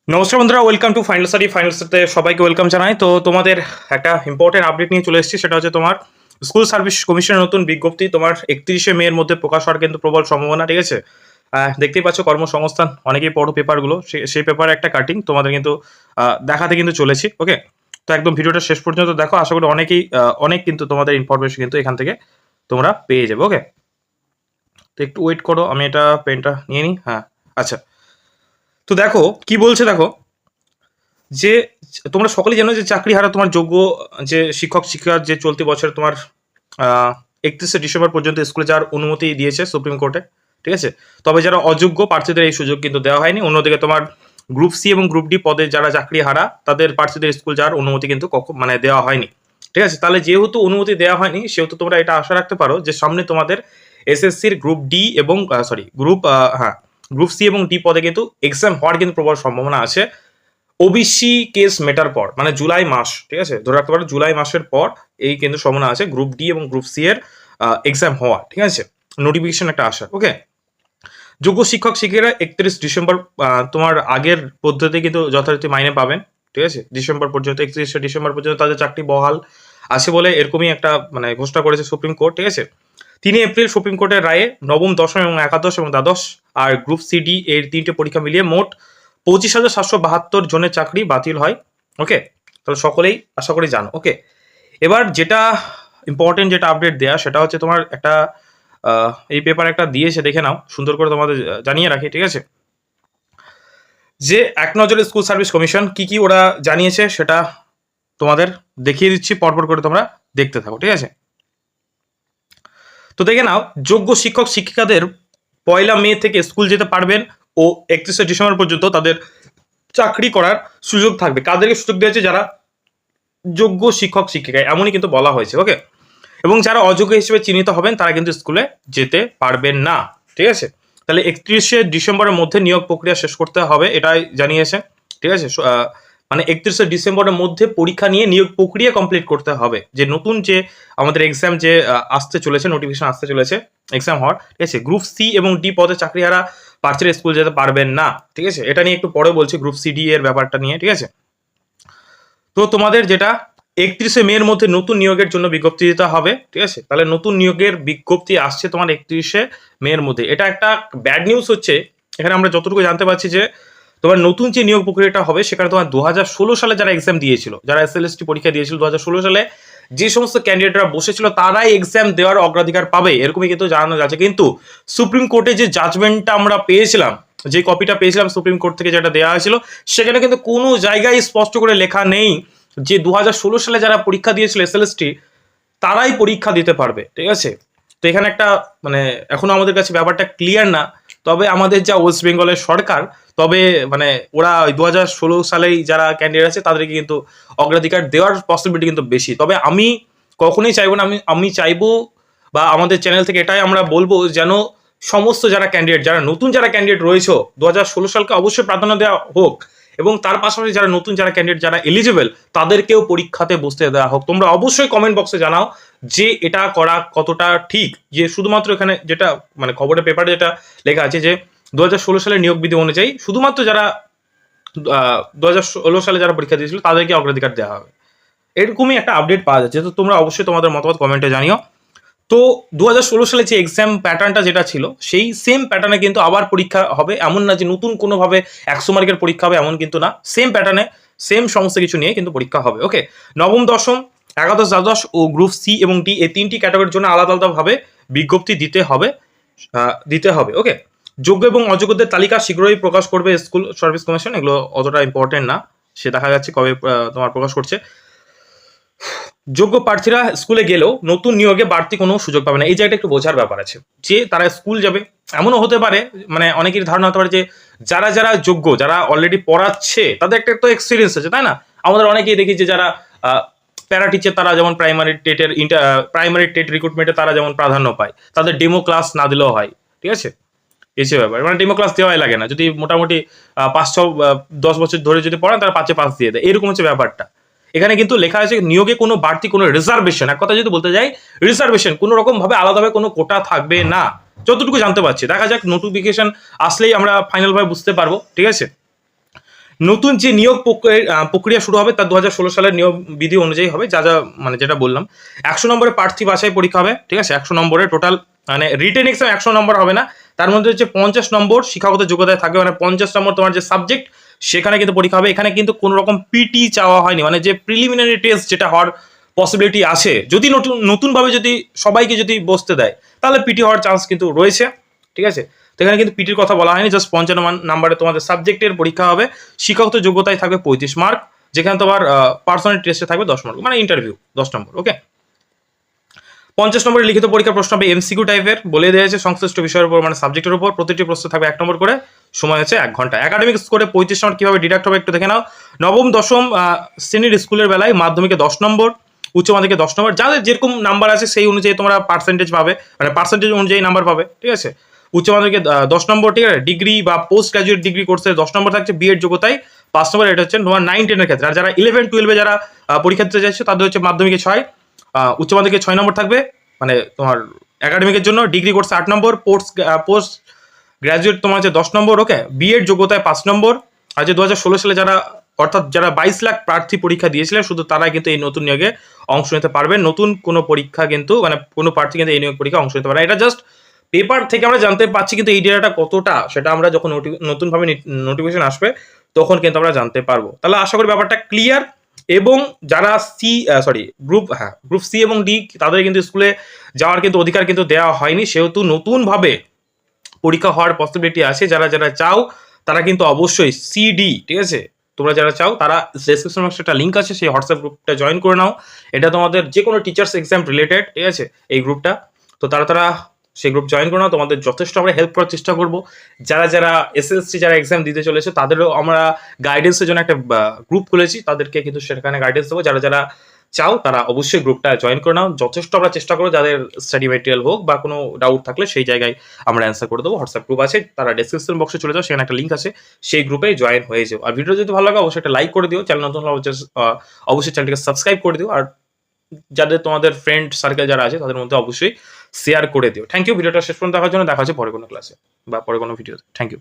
নমস্কার বন্ধুরা, welcome to final study. Final স্টাডিতে সবাইকে ওয়েলকাম জানাই। তো তোমাদের একটা ইম্পর্টেন্ট আপডেট নিয়ে চলে এসেছি, সেটা হচ্ছে তোমার স্কুল সার্ভিস কমিশনের নতুন বিজ্ঞপ্তি তোমার 31শে মের মধ্যে প্রকাশ হওয়ার কিন্তু প্রবল সম্ভাবনা। ঠিক আছে, দেখতেই পাচ্ছ কর্মসংস্থান অনেকেই পড়ো পেপারগুলো, সেই পেপারে একটা কাটিং তোমাদের কিন্তু দেখাতে কিন্তু চলেছি। ওকে, তো একদম ভিডিওটা শেষ পর্যন্ত দেখো, আশা করি অনেক কিন্তু তোমাদের ইনফরমেশন কিন্তু এখান থেকে তোমরা পেয়ে যাবে। ওকে, তো একটু ওয়েট করো, আমি এটা পেনটা নিয়ে নিই। হ্যাঁ, আচ্ছা, তো দেখো কি বলছে। দেখো যে তোমরা সকলেই জানো যে চাকরি হারা তোমার যোগ্য যে শিক্ষক শিক্ষিকার যে চলতি বছর তোমার 31শে ডিসেম্বর পর্যন্ত স্কুলে যাওয়ার অনুমতি দিয়েছে সুপ্রিম কোর্টে। ঠিক আছে, তবে যারা অযোগ্য প্রার্থীদের এই সুযোগ কিন্তু দেওয়া হয়নি। অন্যদিকে তোমার গ্রুপ সি এবং গ্রুপ ডি পদে যারা চাকরি হারা তাদের প্রার্থীদের স্কুল যাওয়ার অনুমতি কিন্তু মানে দেওয়া হয়নি। ঠিক আছে, তাহলে যেহেতু অনুমতি দেওয়া হয়নি সেহেতু তোমরা এটা আশা রাখতে পারো যে সামনে তোমাদের এসএসসির গ্রুপ ডি এবং গ্রুপ সি এবং ডি পদে কিন্তু এক্সাম হওয়ার কিন্তু প্রবল সম্ভাবনা আছে। ওবিসি কেস মেটার পর, মানে জুলাই মাস, ঠিক আছে, ধরে রাখতে পারো জুলাই মাসের পর এই কিন্তু সম্ভাবনা আছে গ্রুপ ডি এবং গ্রুপ সি এর এক্সাম হওয়া। ঠিক আছে, নোটিফিকেশন একটা আসা। ওকে, যোগ্য শিক্ষক শিক্ষিকারা 31 ডিসেম্বর তোমার আগের পদ্ধতি কিন্তু যথারীতি মাইনে পাবেন। ঠিক আছে, ডিসেম্বর পর্যন্ত 31শে ডিসেম্বর পর্যন্ত তাদের চাকরি বহাল আছে বলে এরকমই একটা মানে ঘোষণা করেছে সুপ্রিম কোর্ট। ঠিক আছে, 3 এপ্রিল সুপ্রিম কোর্টের রায়ে নবম, দশম এবং একাদশ এবং দ্বাদশ আর গ্রুপ সিডি এর 3টে পরীক্ষা মিলিয়ে মোট 25,772 জনের চাকরি বাতিল হয়। ওকে, তাহলে সকলেই আশা করি জানো। ওকে, এবার যেটা ইম্পর্টেন্ট যেটা আপডেট দেয়া সেটা হচ্ছে তোমার একটা এই পেপার একটা দিয়েছে, দেখে নাও, সুন্দর করে তোমাদের জানিয়ে রাখি। ঠিক আছে, যে এক নজরে স্কুল সার্ভিস কমিশন কি কি ওরা জানিয়েছে সেটা তোমাদের দেখিয়ে দিচ্ছি, পরপর করে তোমরা দেখতে থাকো। ঠিক আছে, তো দেখে নাও, যোগ্য শিক্ষক শিক্ষিকাদের 1 মে থেকে স্কুল যেতে পারবেন ও 31শে ডিসেম্বর পর্যন্ত তাদের চাকরি করার সুযোগ থাকবে। কাদেরকে সুযোগ দিয়েছে? যারা যোগ্য শিক্ষক শিক্ষিকা, এমনই কিন্তু বলা হয়েছে। ওকে, এবং যারা অযোগ্য হিসেবে চিহ্নিত হবেন তারা কিন্তু স্কুলে যেতে পারবেন না। ঠিক আছে, তাহলে 31শে ডিসেম্বরের মধ্যে নিয়োগ প্রক্রিয়া শেষ করতে হবে, এটাই জানিয়েছে। ঠিক আছে, মানে 31শে ডিসেম্বরের মধ্যে পরীক্ষা নিয়ে নিয়োগ প্রক্রিয়া কমপ্লিট করতে হবে। যে নতুন যে আমাদের এক্সাম যে আসতে চলেছে, নোটিফিকেশন আসতে চলেছে এক্সাম হওয়ার। ঠিক আছে, গ্রুপ সি এবং ডি পদে চাকরিহারা প্রার্থীরা স্কুল যেতে পারবেন না। ঠিক আছে, এটা নিয়ে একটু পরে বলছি, গ্রুপ সি ডি এর ব্যাপারটা নিয়ে। ঠিক আছে, তো তোমাদের যেটা 31শে মের মধ্যে নতুন নিয়োগের জন্য বিজ্ঞপ্তি দিতে হবে। ঠিক আছে, তাহলে নতুন নিয়োগের বিজ্ঞপ্তি আসছে তোমার 31শে মের মধ্যে। এটা একটা ব্যাড নিউজ হচ্ছে, এখানে আমরা যতটুকু জানতে পারছি যে তোমার নতুন যে নিয়োগ প্রক্রিয়াটা হবে সেখানে তোমার 2016 সালে যারা এক্সাম দিয়েছিল, যারা এসএলএসটি পরীক্ষা দিয়েছিল 2016 সালে, যে সমস্ত ক্যান্ডিডেটরা বসেছিল তারাই এক্সাম দেওয়ার অগ্রাধিকার পাবে, এরকমই কিন্তু জানানো যাচ্ছে। কিন্তু সুপ্রিম কোর্টে যে জাজমেন্টটা আমরা পেয়েছিলাম, যে কপিটা পেয়েছিলাম সুপ্রিম কোর্ট থেকে যেটা দেওয়া হয়েছিল, সেখানে কিন্তু কোনো জায়গায় স্পষ্ট করে লেখা নেই যে 2016 সালে যারা পরীক্ষা দিয়েছিল এসএলএসটি তারাই পরীক্ষা দিতে পারবে। ঠিক আছে, তো এখানে একটা মানে এখনো আমাদের কাছে ব্যাপারটা ক্লিয়ার না। তবে আমাদের যা ওয়েস্ট বেঙ্গলের সরকার, তবে মানে ওরা ওই 2016 সালেই যারা ক্যান্ডিডেট আছে তাদেরকে কিন্তু অগ্রাধিকার দেওয়ার পসিবিলিটি কিন্তু বেশি। তবে আমি কখনোই চাইবো না, আমি চাইবো বা আমাদের চ্যানেল থেকে এটাই আমরা বলবো যেন সমস্ত যারা ক্যান্ডিডেট, যারা নতুন যারা ক্যান্ডিডেট রয়েছে 2016 সালকে অবশ্যই প্রাধান্য দেওয়া হোক, এবং তার পাশাপাশি যারা নতুন যারা ক্যান্ডিডেট যারা এলিজিবল তাদেরকেও পরীক্ষাতে বসতে দেওয়া হোক। তোমরা অবশ্যই কমেন্ট বক্সে জানাও যে এটা করা কতটা ঠিক। যে শুধুমাত্র এখানে যেটা মানে খবরের পেপারে যেটা লেখা আছে যে 2016 সালের নিয়োগ বিধি অনুযায়ী শুধুমাত্র যারা 2016 সালে যারা পরীক্ষা দিয়েছিল তাদেরকে অগ্রাধিকার দেওয়া হবে, এরকমই একটা আপডেট পাওয়া যাচ্ছে। তো তোমরা অবশ্যই তোমাদের মতামত কমেন্টে জানিও। তো 2016 সালে যে এক্সাম প্যাটার্নটা যেটা ছিল সেই সেম প্যাটার্নে কিন্তু আবার পরীক্ষা হবে, এমন না যে নতুন কোনোভাবে 100 মার্কের পরীক্ষা হবে, এমন কিন্তু না। সেম প্যাটার্নে সেম সমস্ত কিছু নিয়ে কিন্তু পরীক্ষা হবে। ওকে, নবম, দশম, একাদশ, দ্বাদশ ও গ্রুপ সি এবং ডি এই 3টি ক্যাটাগরির জন্য আলাদা আলাদাভাবে বিজ্ঞপ্তি দিতে হবে। ওকে, যোগ্য এবং অযোগ্যদের তালিকা শীঘ্রই প্রকাশ করবে স্কুল সার্ভিস কমিশন। এগুলো অতটা ইম্পর্টেন্ট না, সে দেখা যাচ্ছে কবে তোমার প্রকাশ করছে। যোগ্য প্রার্থীরা স্কুলে গেলেও নতুন নিয়োগে বাড়তি কোনো সুযোগ পাবে না, এই জায়গাটা একটু বোঝার ব্যাপার আছে। যে তারা স্কুল যাবে, এমনও হতে পারে, মানে অনেকের ধারণা হতে পারে যে যারা যারা যোগ্য, যারা অলরেডি পড়াচ্ছে তাদের একটা তো এক্সপিরিয়েন্স আছে, তাই না? আমাদের অনেকেই দেখি যে যারা প্যারা টিচার, তারা যেমন প্রাইমারি টেট রিক্রুটমেন্টে তারা যেমন প্রাধান্য পায়, তাদের ডেমো ক্লাস না দিলেও হয়। ঠিক আছে, এসে ব্যাপার, মানে ডেমো ক্লাস দেওয়াই লাগে না, যদি মোটামুটি 5-6-10 বছর ধরে যদি পড়ান তারা 5-এ পাস দিয়ে দেয়, এরকম হচ্ছে ব্যাপারটা। এখানে কিন্তু লেখা আছে নিয়োগে কোনো বাড়তি কোনো রিজার্ভেশন, এক কথা যদি বলতে যাই, রিজার্ভেশন কোনো রকম ভাবে আলাদাভাবে কোনো কোটা থাকবে না, যতটুকু জানতে পারছি। দেখা যাক, নোটিফিকেশন আসলেই আমরা ফাইনাল ভাবে বুঝতে পারবো। ঠিক আছে, নতুন যে নিয়োগ প্রক্রিয়া শুরু হবে তার 2016 সালের নিয়োগ বিধি অনুযায়ী হবে, যা যা মানে যেটা বললাম। 100 নম্বরের প্রার্থী বাছাই পরীক্ষা হবে, ঠিক আছে। 100 নম্বরের টোটাল, মানে রিটেন এক্সাম 100 নম্বর হবে না, তার মধ্যে হচ্ছে 50 নম্বর শিক্ষাগত যোগ্যতায় থাকবে, মানে 50 নম্বর তোমার যে সাবজেক্ট সেখানে কিন্তু পরীক্ষা হবে। এখানে কিন্তু কোনো রকম পিটি চাওয়া হয়নি, মানে যে প্রিলিমিনারি টেস্ট যেটা হওয়ার পসিবিলিটি আছে, যদি নতুনভাবে যদি সবাইকে যদি বসতে দেয় তাহলে পিটি হওয়ার চান্স কিন্তু রয়েছে, ঠিক আছে। তো এখানে কিন্তু পিটির কথা বলা হয়নি, জাস্ট 55 নাম্বারে তোমাদের সাবজেক্টের পরীক্ষা হবে। শিক্ষাগত যোগ্যতায় থাকবে 35 মার্ক, যেখানে তোমার পার্সোনাল টেস্টে থাকবে 10 মার্ক, মানে ইন্টারভিউ 10 নম্বর, ওকে। 50 নম্বরের লিখিত পরীক্ষার প্রশ্ন হবে এমসিকিউ টাইপের, বলে দেওয়া হয়েছে সংশ্লিষ্ট বিষয়ের উপর, মানে সাবজেক্টের উপর। প্রতিটি প্রশ্ন থাকবে 1 নম্বর করে, সময় হচ্ছে 1 ঘন্টা। একাডেমিক স্কোরে 35 নম্বর কিভাবে ডিডাক্ট হবে একটু দেখে নাও। নবম দশম শ্রেণীর স্কুলের বেলায় মাধ্যমিকে 10 নম্বর, উচ্চ মাধ্যমিকে 10 নম্বর, যাদের যেরকম নাম্বার আছে সেই অনুযায়ী তোমরা পার্সেন্টেজ পাবে, মানে পার্সেন্টেজ অনুযায়ী নাম্বার পাবে, ঠিক আছে। উচ্চ মাধ্যমিকে 10 নম্বর, ঠিক আছে। ডিগ্রি বা পোস্ট গ্রাজুয়েট ডিগ্রি কোর্সে 10 নম্বর থাকছে, বিএড যোগ্যতায় 5 নম্বর। এটা হচ্ছে তোমার 9-10 ক্ষেত্রে। আর যারা 11-12 যারা পরীক্ষা দিতে চাইছে তাদের হচ্ছে মাধ্যমিকে 6, উচ্চ মাধ্যমিকে 6 নম্বর থাকবে, মানে তোমার একাডেমিকের জন্য। ডিগ্রি কোর্সে 8 নম্বর, পোস্ট গ্রাজুয়েট তোমার হচ্ছে 10 নম্বর, ওকে। বিএড যোগ্যতায় 5 নম্বর। আর যে 2016 সালে যারা, অর্থাৎ যারা 22 লাখ প্রার্থী পরীক্ষা দিয়েছিলেন, শুধু তারাই কিন্তু এই নতুন নিয়োগে অংশ নিতে পারবেন। নতুন কোনো পরীক্ষা কিন্তু, মানে কোনো প্রার্থী কিন্তু এই নিয়োগ পরীক্ষা অংশ নিতে পারে। এটা জাস্ট পেপার থেকে আমরা জানতে পারছি, কিন্তু এই ডেটাটা কতটা সেটা আমরা যখন নতুনভাবে নোটিফিকেশন আসবে তখন কিন্তু আমরা জানতে পারবো। তাহলে আশা করি ব্যাপারটা ক্লিয়ার। এবং যারা গ্রুপ সি এবং ডি, তাদের কিন্তু স্কুলে যাওয়ার কিন্তু অধিকার কিন্তু দেওয়া হয়নি, সেহেতু নতুনভাবে পরীক্ষা হওয়ার পসিবিলিটি আছে। যারা যারা চাও তারা কিন্তু অবশ্যই সিডি, ঠিক আছে, তোমরা যারা চাও তারা ডেসক্রিপশন বক্সে একটা লিঙ্ক আছে, সেই হোয়াটসঅ্যাপ গ্রুপটা জয়েন করে নাও। এটা তোমাদের যে কোনো টিচার্স এক্সাম রিলেটেড, ঠিক আছে, এই গ্রুপটা। তো তারা সেই গ্রুপ জয়েন করে নাও, তোমাদের যথেষ্ট আমরা হেল্প করার চেষ্টা করবো। যারা যারা এসএসসি যারা এক্সাম দিতে চলেছে তাদেরও আমরা গাইডেন্সের জন্য একটা গ্রুপ খুলেছি, তাদেরকে কিন্তু সেখানে গাইডেন্স দেবো। যারা যারা চাও তারা অবশ্যই গ্রুপটা জয়েন করে নাও। যথেষ্ট আমরা চেষ্টা করবো যাদের স্টাডি ম্যাটেরিয়াল হোক বা কোনো ডাউট থাকলে সেই জায়গায় আমরা অ্যান্সার করে দেবো। হোয়াটসঅ্যাপ গ্রুপ আছে, তারা ডেসক্রিপশন বক্সে চলে যাও, সেখানে একটা লিঙ্ক আছে, সেই গ্রুপে জয়েন হয়ে যাও। আর ভিডিও যদি ভালো লাগে অবশ্যই একটা লাইক করে দিও, চ্যানেল নতুন হলে অবশ্যই চ্যানেলটিকে সাবস্ক্রাইব করে দিও। আর যাদের তোমাদের ফ্রেন্ড সার্কেল যারা আছে তাদের মধ্যে অবশ্যই শেয়ার করে দিও। থ্যাংক ইউ ভিডিওটা শেষ পর্যন্ত দেখার জন্য। দেখা হচ্ছে পরে কোনো ক্লাসে বা পরে কোনো ভিডিওতে। Thank you.